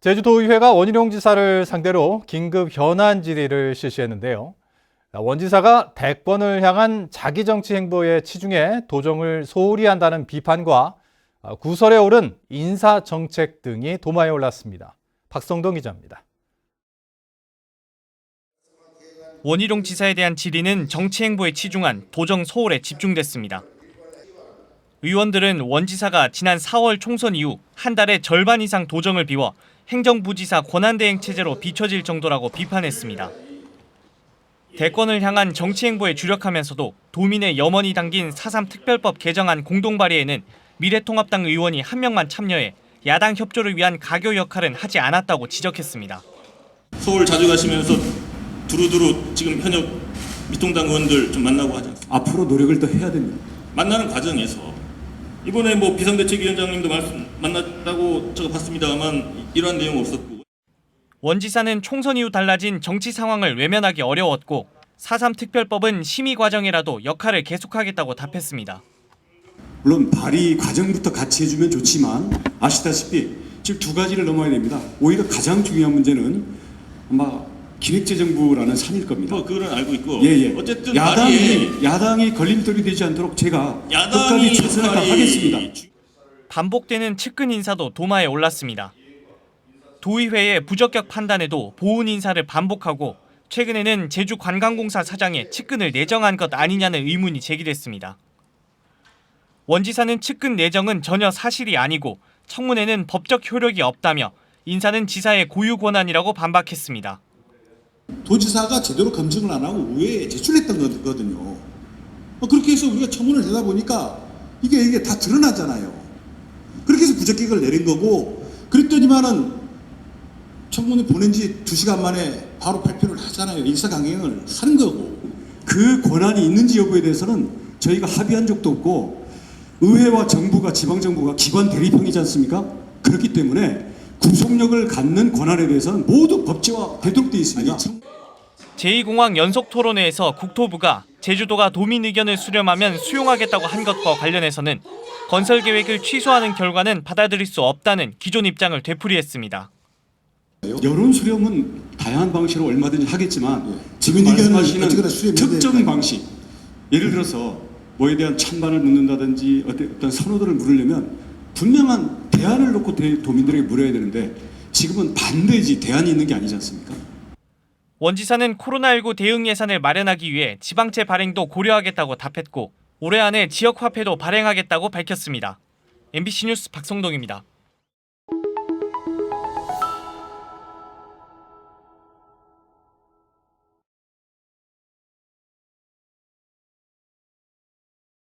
제주도의회가 원희룡 지사를 상대로 긴급 현안 질의를 실시했는데요. 원 지사가 대권을 향한 자기 정치 행보에 치중해 도정을 소홀히 한다는 비판과 구설에 오른 인사 정책 등이 도마에 올랐습니다. 박성동 기자입니다. 원희룡 지사에 대한 질의는 정치 행보에 치중한 도정 소홀에 집중됐습니다. 의원들은 원 지사가 지난 4월 총선 이후 한 달에 절반 이상 도정을 비워 행정부지사 권한대행 체제로 비춰질 정도라고 비판했습니다. 대권을 향한 정치 행보에 주력하면서도 도민의 염원이 담긴 4.3 특별법 개정안 공동 발의에는 미래통합당 의원이 한 명만 참여해 야당 협조를 위한 가교 역할은 하지 않았다고 지적했습니다. 서울 자주 가시면서 두루두루 지금 현역 미통당 의원들 좀 만나고 하지 않습니까? 앞으로 노력을 더 해야 됩니다. 만나는 과정에서 이번에 비상대책위원장님도 만났다고 제가 봤습니다만 이러한 내용 없었고. 원 지사는 총선 이후 달라진 정치 상황을 외면하기 어려웠고 4.3 특별법은 심의 과정이라도 역할을 계속하겠다고 답했습니다. 물론 발의 과정부터 같이 해주면 좋지만 아시다시피 지금 두 가지를 넘어야 됩니다. 오히려 가장 중요한 문제는 아마 기획재정부라는 산일 겁니다. 그거는 알고 있고. 어쨌든 야당이 걸림돌이 되지 않도록 제가 끝까지 최선을 다하겠습니다. 반복되는 측근 인사도 도마에 올랐습니다. 도의회의 부적격 판단에도 보훈 인사를 반복하고 최근에는 제주관광공사 사장에 측근을 내정한 것 아니냐는 의문이 제기됐습니다. 원 지사는 측근 내정은 전혀 사실이 아니고 청문회는 법적 효력이 없다며 인사는 지사의 고유 권한이라고 반박했습니다. 도지사가 제대로 검증을 안 하고 의회에 제출했던 거거든요. 그렇게 해서 우리가 청문을 하다 보니까 이게 다 드러나잖아요. 그렇게 해서 부적격을 내린 거고, 그랬더니만은 청문회 보낸 지 2시간 만에 바로 발표를 하잖아요. 인사강행을 하는 거고. 그 권한이 있는지 여부에 대해서는 저희가 합의한 적도 없고 의회와 정부가 지방정부가 기관 대립형이지 않습니까? 그렇기 때문에 구속력을 갖는 권한에 대해서는 모두 법제화 되도록 되어 있습니다. 제2공항 연속토론회에서 국토부가 제주도가 도민 의견을 수렴하면 수용하겠다고 한 것과 관련해서는 건설 계획을 취소하는 결과는 받아들일 수 없다는 기존 입장을 되풀이했습니다. 여론 수렴은 다양한 방식으로 얼마든지 하겠지만 지금 의견을 말씀하시는 특정 방식, 예를 들어서 뭐에 대한 찬반을 묻는다든지 어떤 선호도를 물으려면 분명한 대안을 놓고 도민들에게 물어야 되는데 지금은 반대지 대안이 있는 게 아니지 않습니까? 원 지사는 코로나19 대응 예산을 마련하기 위해 지방채 발행도 고려하겠다고 답했고 올해 안에 지역화폐도 발행하겠다고 밝혔습니다. MBC 뉴스 박성동입니다.